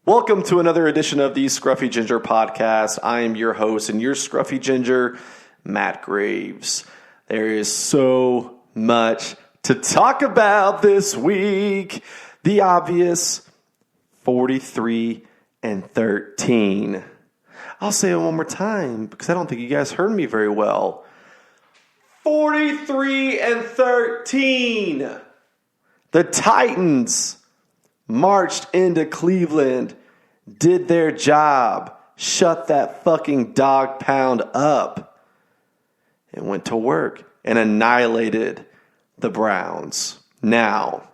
Welcome to another edition of the Scruffy Ginger Podcast. I am your host and your Scruffy Ginger, Matt Graves. There is so much to talk about this week. The obvious 43-13. I'll say it one more time because I don't think you guys heard me very well. 43-13. The Titans marched into Cleveland, did their job, shut that fucking dog pound up, and went to work and annihilated the Browns. Now,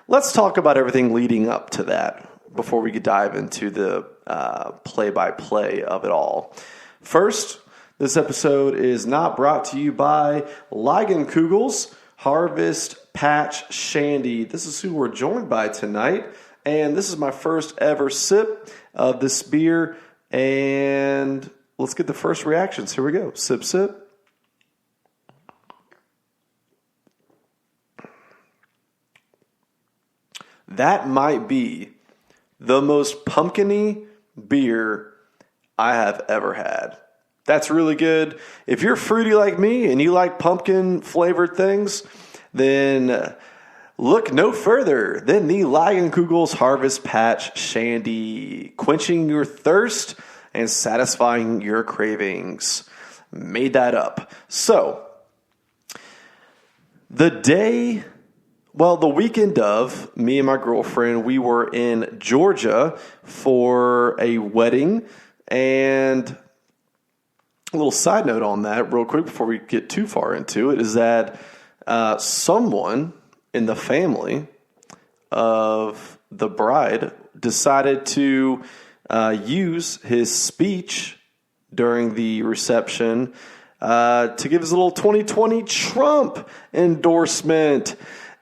let's talk about everything leading up to that before we could dive into the play-by-play of it all. First, this episode is not brought to you by Kugel's Harvest Patch Shandy. This is who we're joined by tonight, and this is my first ever sip of this beer, and let's get the first reactions. Here we go. Sip, sip. That might be the most pumpkin-y beer I have ever had. That's really good. If you're fruity like me and you like pumpkin-flavored things, then look no further than the Kugel's Harvest Patch Shandy, quenching your thirst and satisfying your cravings. Made that up. So, the weekend of, me and my girlfriend, we were in Georgia for a wedding. And a little side note on that, real quick, before we get too far into it, is that someone in the family of the bride decided to use his speech during the reception to give his little 2020 Trump endorsement.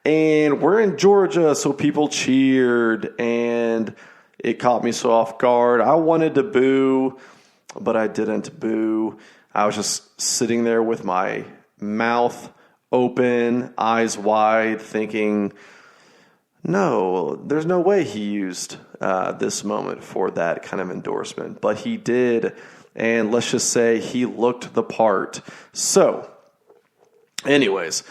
And we're in Georgia, so people cheered, and it caught me so off guard. I wanted to boo, but I didn't boo. I was just sitting there with my mouth open, eyes wide, thinking, no, there's no way he used this moment for that kind of endorsement. But he did, and let's just say he looked the part. So, anyways,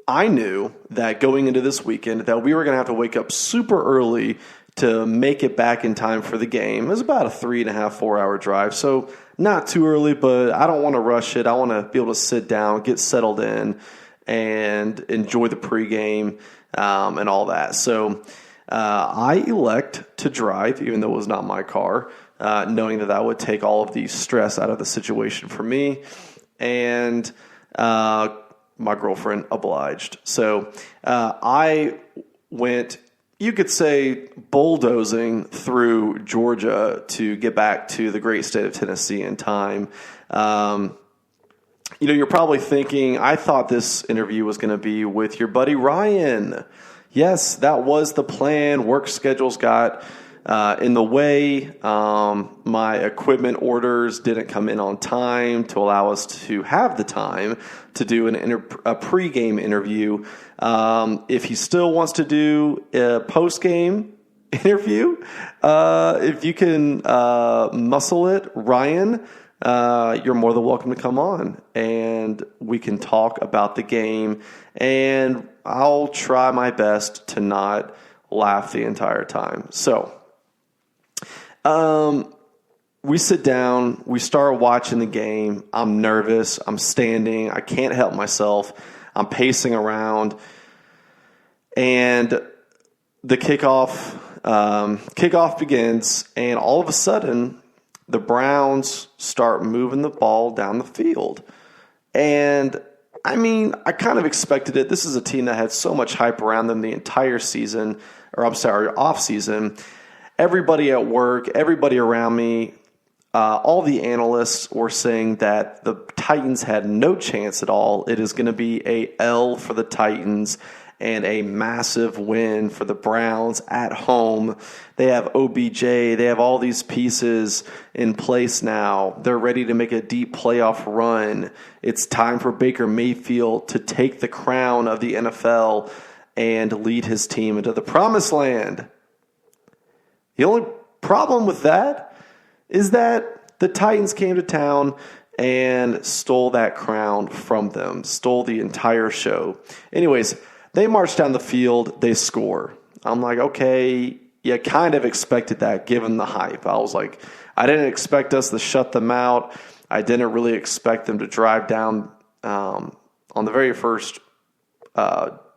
I knew that going into this weekend that we were going to have to wake up super early to make it back in time for the game. It was about a 3.5, 4 hour drive. So not too early, but I don't want to rush it. I want to be able to sit down, get settled in, and enjoy the pregame and all that. So I elect to drive, even though it was not my car, knowing that would take all of the stress out of the situation for me. And my girlfriend obliged. So I went, you could say, bulldozing through Georgia to get back to the great state of Tennessee in time. You're probably thinking, I thought this interview was going to be with your buddy Ryan. Yes, that was the plan. Work schedules got in the way. My equipment orders didn't come in on time to allow us to have the time to do a pregame interview. If he still wants to do a postgame interview, if you can muscle it, Ryan, you're more than welcome to come on, and we can talk about the game, and I'll try my best to not laugh the entire time. So, we sit down, we start watching the game. I'm nervous. I'm standing. I can't help myself. I'm pacing around. And the kickoff begins, and all of a sudden, the Browns start moving the ball down the field. And, I kind of expected it. This is a team that had so much hype around them the entire season, off season. Everybody at work, everybody around me, all the analysts were saying that the Titans had no chance at all. It is going to be a L for the Titans and a massive win for the Browns at home. They have OBJ. They have all these pieces in place now. They're ready to make a deep playoff run. It's time for Baker Mayfield to take the crown of the NFL and lead his team into the promised land. The only problem with that is that the Titans came to town and stole that crown from them, stole the entire show. Anyways, they march down the field, they score. I'm like, okay, you kind of expected that given the hype. I was like, I didn't expect us to shut them out. I didn't really expect them to drive down on the very first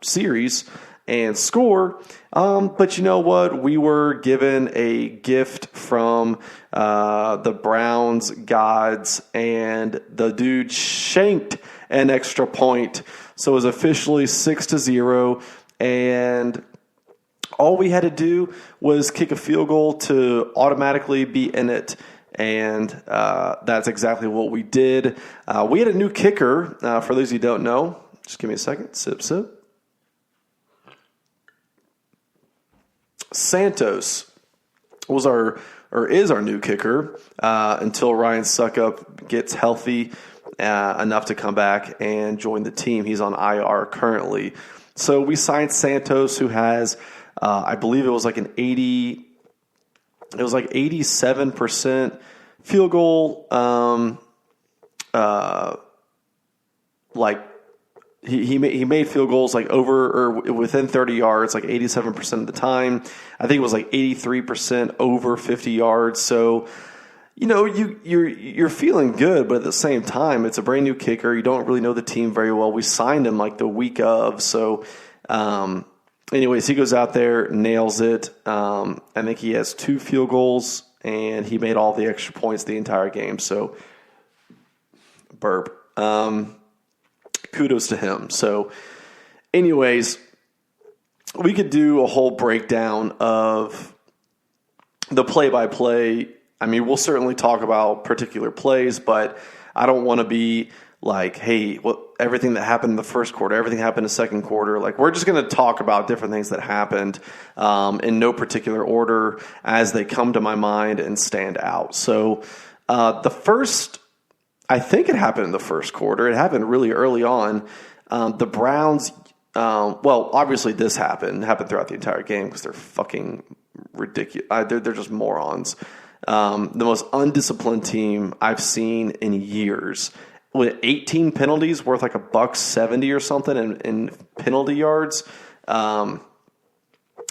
series and score. But you know what? We were given a gift from the Browns gods, and the dude shanked an extra point. So it was officially 6-0, and all we had to do was kick a field goal to automatically be in it. And that's exactly what we did. We had a new kicker. For those who don't know, just give me a second. Sip, sip. Santos is our new kicker until Ryan Suckup gets healthy enough to come back and join the team. He's on IR currently. So we signed Santos, who has, I believe it was like 87% field goal. He made field goals like over or within 30 yards, like 87% of the time. I think it was like 83% over 50 yards. So, you know, you're feeling good, but at the same time, it's a brand new kicker. You don't really know the team very well. We signed him like the week of. So, anyways, he goes out there, nails it. I think he has 2 field goals, and he made all the extra points the entire game. So, burp. Kudos to him. So, anyways, we could do a whole breakdown of the play-by-play. I mean, we'll certainly talk about particular plays, but I don't want to be like, hey, everything that happened in the first quarter, everything happened in the second quarter. Like, we're just going to talk about different things that happened in no particular order as they come to my mind and stand out. So, I think it happened in the first quarter. It happened really early on. The Browns, obviously this happened throughout the entire game because they're fucking ridiculous. They're just morons. The most undisciplined team I've seen in years. With 18 penalties worth like $170 or something in penalty yards.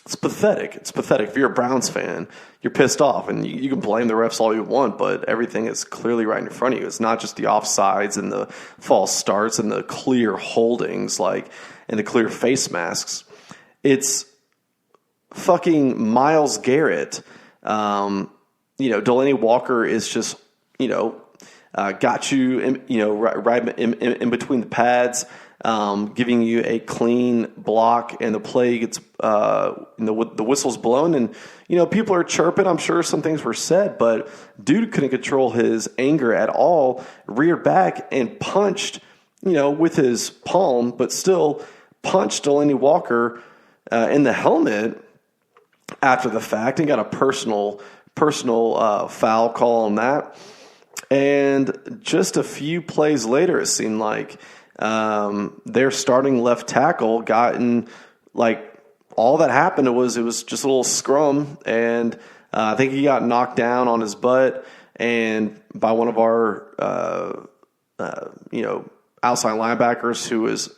It's pathetic. It's pathetic. If you're a Browns fan, you're pissed off, and you can blame the refs all you want, but everything is clearly right in front of you. It's not just the offsides and the false starts and the clear holdings, and the clear face masks. It's fucking Myles Garrett. Delaney Walker is just, got you, right in between the pads. Giving you a clean block, and the play gets the whistle's blown, and people are chirping. I'm sure some things were said, but dude couldn't control his anger at all. Reared back and punched, with his palm, but still punched Delaney Walker in the helmet after the fact, and got a personal foul call on that. And just a few plays later, it seemed like. Their starting left tackle gotten all that happened was it was just a little scrum, and I think he got knocked down on his butt and by one of our outside linebackers who is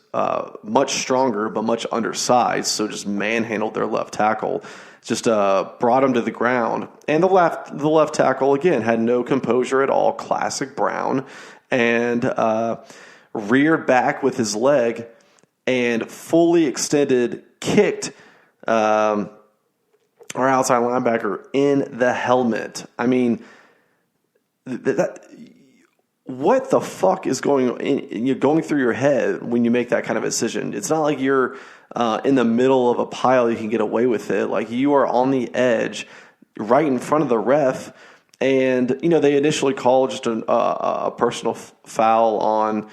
much stronger but much undersized, so just manhandled their left tackle, just brought him to the ground, and the left tackle again had no composure at all, classic Brown, and reared back with his leg and fully extended, kicked our outside linebacker in the helmet. I mean, what the fuck is going through your head when you make that kind of decision? It's not like you're in the middle of a pile, you can get away with it. Like, you are on the edge right in front of the ref. And, they initially called just a personal foul on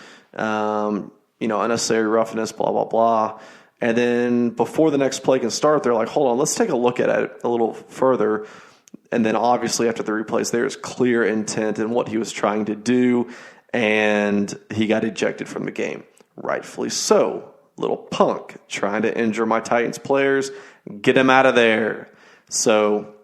unnecessary roughness, blah, blah, blah. And then before the next play can start, they're like, hold on, let's take a look at it a little further. And then obviously after the replays, there's clear intent in what he was trying to do, and he got ejected from the game. Rightfully so. little punk trying to injure my Titans players. Get him out of there. So,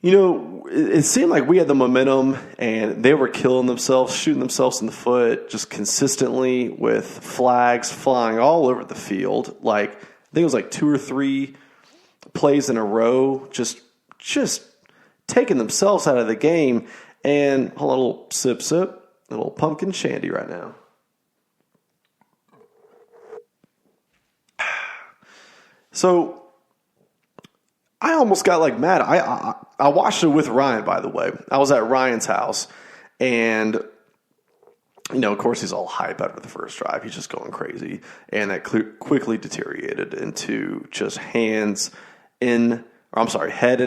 it seemed like we had the momentum, and they were killing themselves, shooting themselves in the foot just consistently with flags flying all over the field. Like, I think it was like 2 or 3 plays in a row, just taking themselves out of the game. And hold on, a little sip, a little pumpkin shandy right now. So I almost got like mad. I watched it with Ryan, by the way. I was at Ryan's house, and of course he's all hype after the first drive. He's just going crazy, and that quickly deteriorated into just head in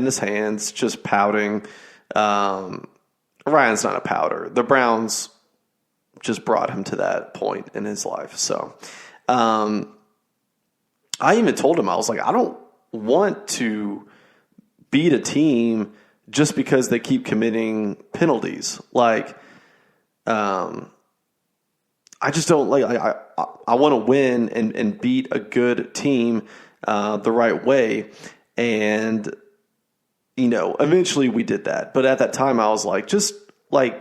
his hands, just pouting. Ryan's not a pouter. The Browns just brought him to that point in his life. So I even told him, I was like, I don't want to beat a team just because they keep committing penalties. Like, I just don't like. I want to win and beat a good team the right way, and eventually we did that. But at that time, I was like, just like,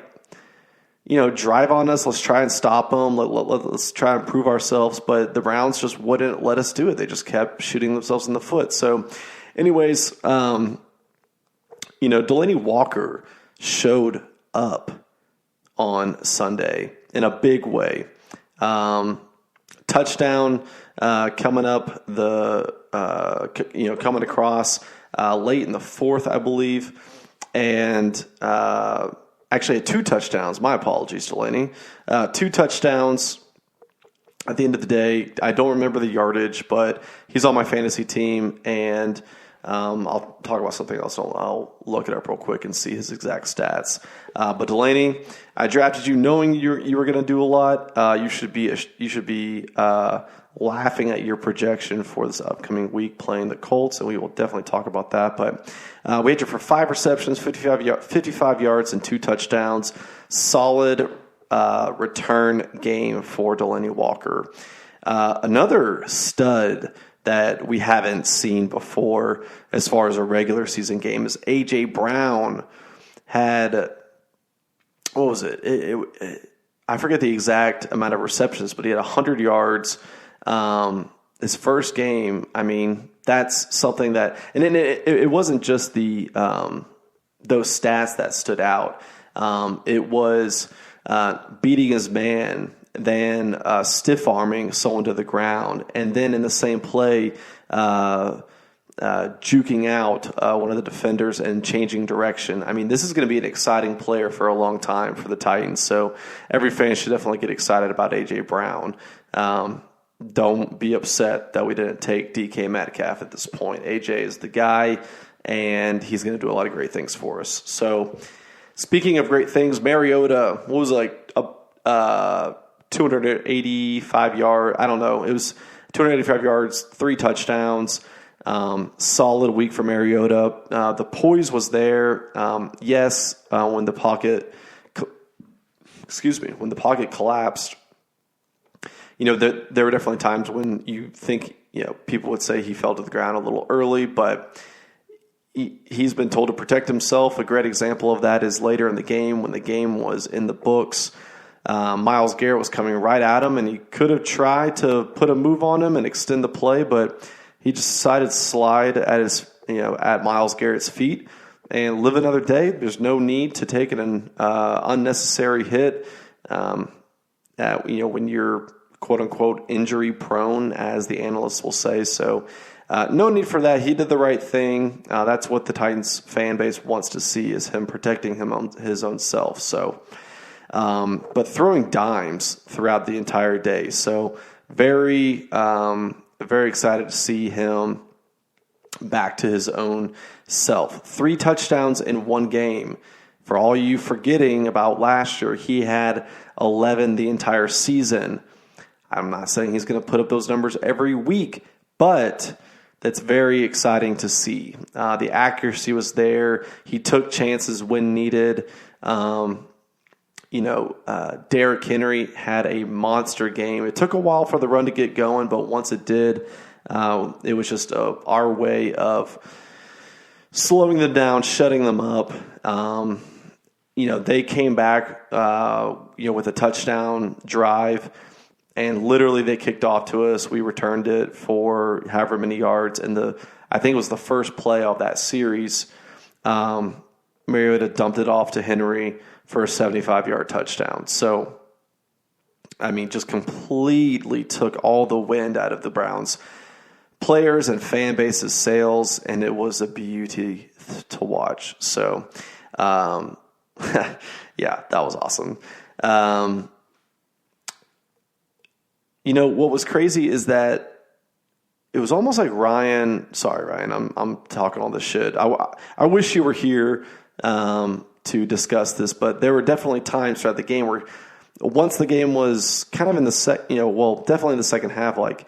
drive on us. Let's try and stop them. Let's try and prove ourselves. But the Browns just wouldn't let us do it. They just kept shooting themselves in the foot. So, anyways, Delaney Walker showed up on Sunday in a big way. Touchdown coming up coming across late in the fourth, I believe, and actually had 2 touchdowns. My apologies, Delaney. 2 touchdowns at the end of the day. I don't remember the yardage, but he's on my fantasy team, and I'll talk about something else. I'll look it up real quick and see his exact stats. But Delaney, I drafted you knowing you were going to do a lot. You should be laughing at your projection for this upcoming week playing the Colts, and we will definitely talk about that. But we had you for 5 receptions, 55 yards, and 2 touchdowns. Solid return game for Delaney Walker. Another stud that we haven't seen before as far as a regular season game is A.J. Brown had, what was it? I forget the exact amount of receptions, but he had 100 yards. His first game, I mean, that's something that, and then it wasn't just those stats that stood out. It was beating his man, then stiff arming someone to the ground, and then in the same play, juking out one of the defenders and changing direction. I mean, this is going to be an exciting player for a long time for the Titans. So every fan should definitely get excited about A.J. Brown. Don't be upset that we didn't take DK Metcalf at this point. A.J. is the guy, and he's going to do a lot of great things for us. So speaking of great things, Mariota, what was it, like a 285 yard, I don't know. It was 285 yards, 3 touchdowns. Solid week for Mariota. The poise was there. Yes, when the pocket collapsed, there were definitely times when you think, people would say he fell to the ground a little early, but he's been told to protect himself. A great example of that is later in the game when the game was in the books. Myles Garrett was coming right at him, and he could have tried to put a move on him and extend the play, but he just decided to slide at Myles Garrett's feet and live another day. There's no need to take an unnecessary hit. When you're quote unquote injury prone, as the analysts will say. So no need for that. He did the right thing. That's what the Titans fan base wants to see, is him protecting his own self. So, but throwing dimes throughout the entire day. So very excited to see him back to his own self. 3 touchdowns in one game. For all you forgetting about last year, he had 11 the entire season. I'm not saying he's going to put up those numbers every week, but that's very exciting to see. The accuracy was there. He took chances when needed. Derrick Henry had a monster game. It took a while for the run to get going, but once it did, it was just our way of slowing them down, shutting them up. They came back, with a touchdown drive, and literally they kicked off to us. We returned it for however many yards, and I think it was the first play of that series. Mariota dumped it off to Henry for a 75-yard touchdown. So, just completely took all the wind out of the Browns players and fan base's sails, and it was a beauty to watch. So, yeah, that was awesome. What was crazy is that it was almost like Ryan. Sorry, Ryan, I'm talking all this shit. I wish you were here to discuss this, but there were definitely times throughout the game where once the game was kind of in the definitely in the second half, like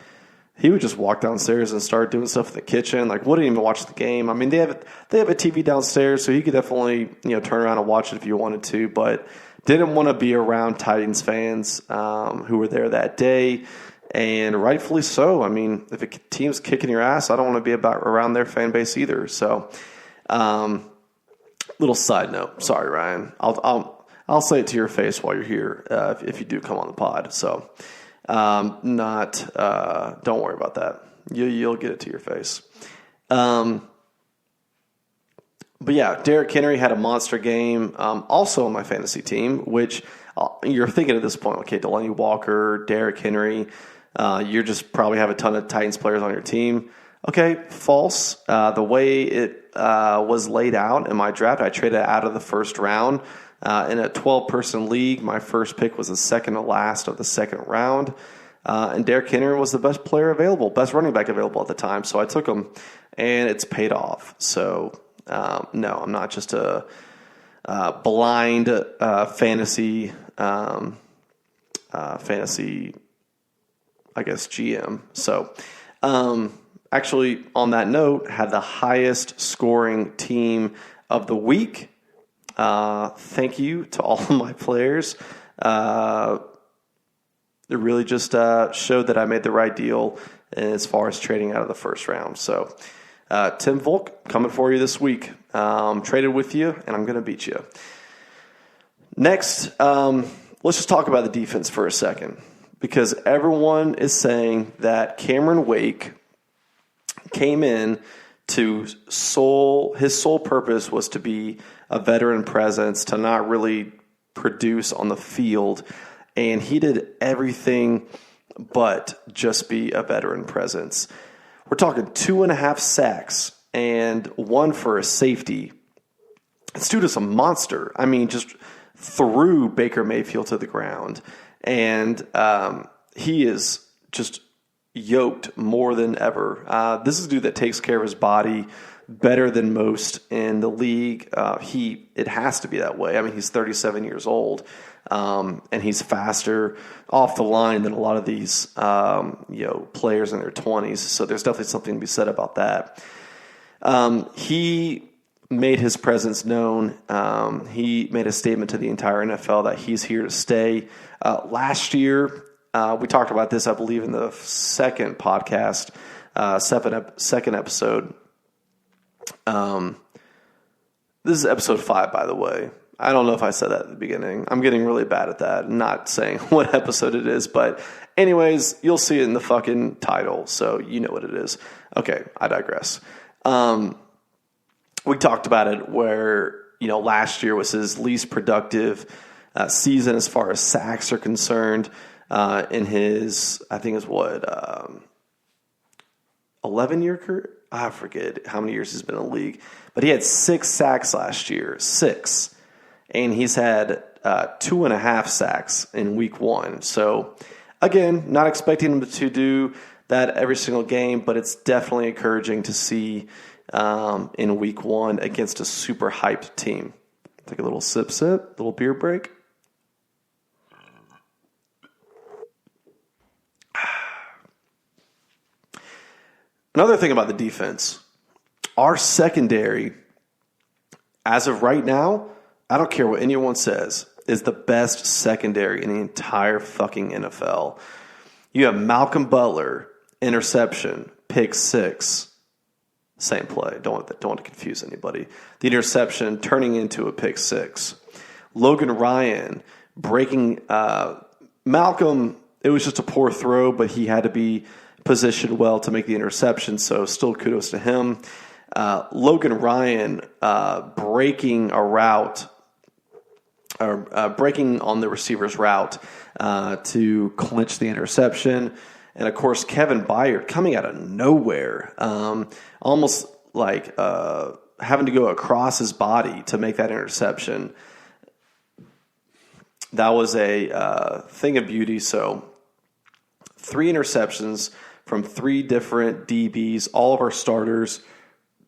he would just walk downstairs and start doing stuff in the kitchen. Like, wouldn't even watch the game. They have a TV downstairs, so he could definitely turn around and watch it if you wanted to, but didn't want to be around Titans fans who were there that day, and rightfully so. If a team's kicking your ass, I don't want to be around their fan base either. So, little side note. Sorry, Ryan. I'll say it to your face while you're here if you do come on the pod. So, don't worry about that. You'll get it to your face. But yeah, Derrick Henry had a monster game. Also on my fantasy team, which you're thinking at this point, okay, Delaney Walker, Derrick Henry, you just probably have a ton of Titans players on your team. Okay, false. The way it was laid out in my draft, I traded out of the first round. In a 12-person league, my first pick was the second to last of the second round. And Derrick Henry was the best player available, best running back available at the time. So I took him, and it's paid off. So, no, I'm not just a blind fantasy, I guess, GM. So, actually, on that note, had the highest scoring team of the week. Thank you to all of my players. It really just showed that I made the right deal as far as trading out of the first round. So, Tim Volk, coming for you this week. Traded with you, and I'm going to beat you. Next, let's just talk about the defense for a second, because everyone is saying that Cameron Wake came in to his sole purpose was to be a veteran presence, to not really produce on the field. And he did everything but just be a veteran presence. We're talking 2.5 sacks and 1 for a safety. This dude is a monster. Just threw Baker Mayfield to the ground. And he is just yoked more than ever. This is a dude that takes care of his body better than most in the league. It has to be that way. He's 37 years old. And he's faster off the line than a lot of these, players in their 20s. So there's definitely something to be said about that. He made his presence known. He made a statement to the entire NFL that he's here to stay. Last year, we talked about this, I believe, in the second podcast, second episode. This is episode 5, by the way. I don't know if I said that at the beginning. I'm getting really bad at that, not saying what episode it is. But anyways, you'll see it in the fucking title, so you know what it is. Okay, I digress. We talked about it where, last year was his least productive season as far as sacks are concerned in his, I think it's 11-year career? I forget how many years he's been in the league. But he had 6 sacks last year. 6. And he's had 2.5 sacks in week 1. So, again, not expecting him to do that every single game, but it's definitely encouraging to see in week 1 against a super hyped team. Take a little sip, little beer break. Another thing about the defense, our secondary, as of right now, I don't care what anyone says, is the best secondary in the entire fucking NFL. You have Malcolm Butler, interception, pick six. Same play. Don't want to confuse anybody. The interception turning into a pick six. Logan Ryan breaking Malcolm. It was just a poor throw, but he had to be positioned well to make the interception. So still kudos to him. Logan Ryan breaking a route, or breaking on the receiver's route to clinch the interception. And, of course, Kevin Byard coming out of nowhere, almost like having to go across his body to make that interception. That was a thing of beauty. So 3 interceptions from 3 different DBs, all of our starters,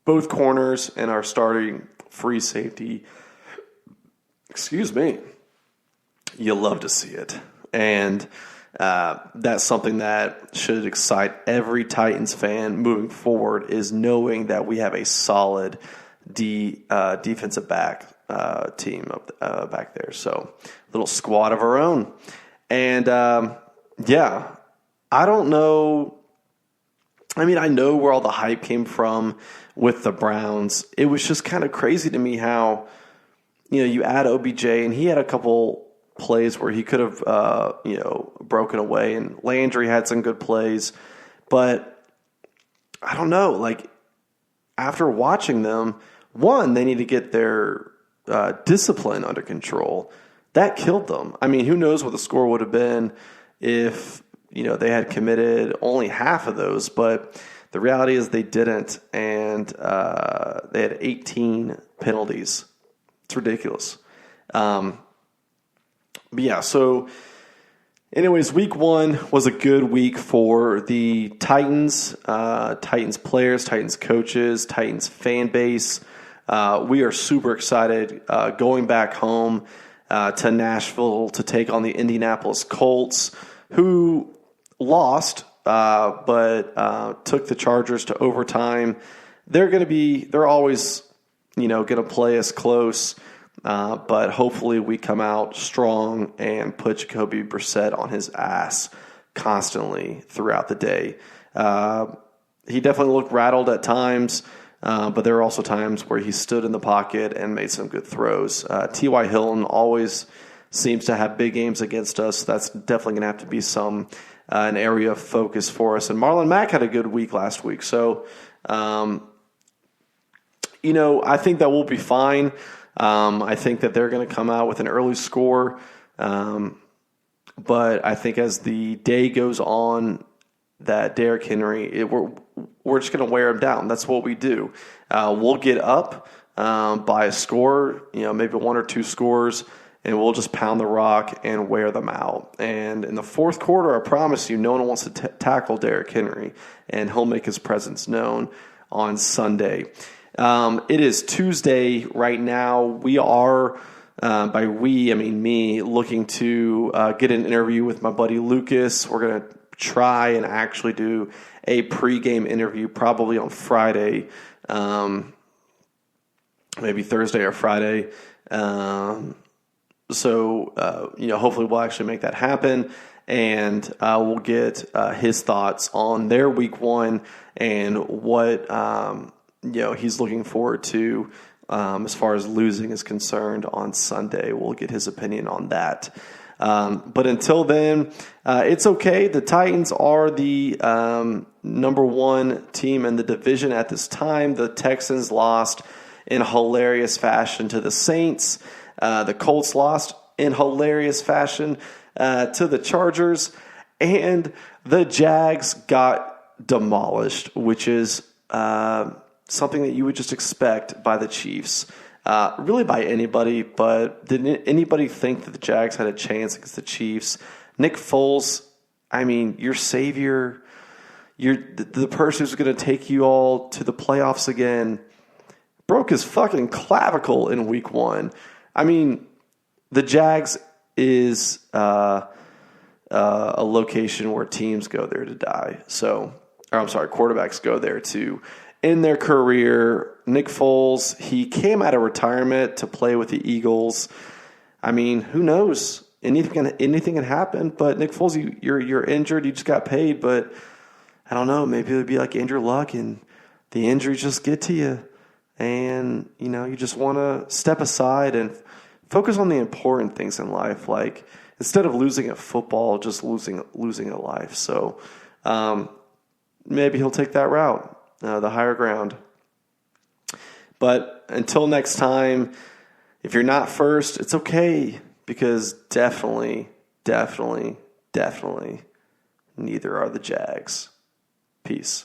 both corners, and our starting free safety. Excuse me. You love to see it. And that's something that should excite every Titans fan moving forward, is knowing that we have a solid defensive back team back there. So little squad of our own. And yeah, I don't know. I mean, I know where all the hype came from with the Browns. It was just kind of crazy to me how, you add OBJ, and he had a couple plays where he could have, broken away, and Landry had some good plays. But I don't know, like, after watching them, one, they need to get their discipline under control. That killed them. I mean, who knows what the score would have been if, they had committed only half of those, but the reality is they didn't, and they had 18 penalties. It's ridiculous. But yeah, so anyways, week 1 was a good week for the Titans, Titans players, Titans coaches, Titans fan base. We are super excited going back home to Nashville to take on the Indianapolis Colts, who lost, but took the Chargers to overtime. They're always, going to play us close. But hopefully we come out strong and put Jacoby Brissett on his ass constantly throughout the day. He definitely looked rattled at times, but there were also times where he stood in the pocket and made some good throws. T.Y. Hilton always seems to have big games against us. That's definitely going to have to be an area of focus for us. And Marlon Mack had a good week last week. So, I think that we'll be fine. I think that they're going to come out with an early score. But I think as the day goes on, that Derrick Henry, we're just going to wear him down. That's what we do. We'll get up by a score, maybe 1 or 2 scores, and we'll just pound the rock and wear them out. And in the fourth quarter, I promise you, no one wants to tackle Derrick Henry, and he'll make his presence known on Sunday. It is Tuesday right now. We are, by we, I mean me, looking to get an interview with my buddy Lucas. We're going to try and actually do a pregame interview probably on Friday, maybe Thursday or Friday. Hopefully we'll actually make that happen, and we'll get his thoughts on their week 1 and what he's looking forward to as far as losing is concerned on Sunday. We'll get his opinion on that. But until then, it's okay. The Titans are the number 1 team in the division at this time. The Texans lost in hilarious fashion to the Saints. The Colts lost in hilarious fashion to the Chargers. And the Jags got demolished, which is something that you would just expect by the Chiefs. Really by anybody, but did anybody think that the Jags had a chance against the Chiefs? Nick Foles, I mean, your savior, the person who's going to take you all to the playoffs again, broke his fucking clavicle in week 1. I mean, the Jags is a location where teams go there to die. Quarterbacks go there to end their career. Nick Foles, he came out of retirement to play with the Eagles. I mean, who knows? Anything can happen. But Nick Foles, you're injured. You just got paid. But I don't know. Maybe it would be like Andrew Luck, and the injuries just get to you, and you just want to step aside and focus on the important things in life. Like instead of losing at football, just losing at life. So maybe he'll take that route, the higher ground. But until next time, if you're not first, it's okay, because definitely, neither are the Jags. Peace.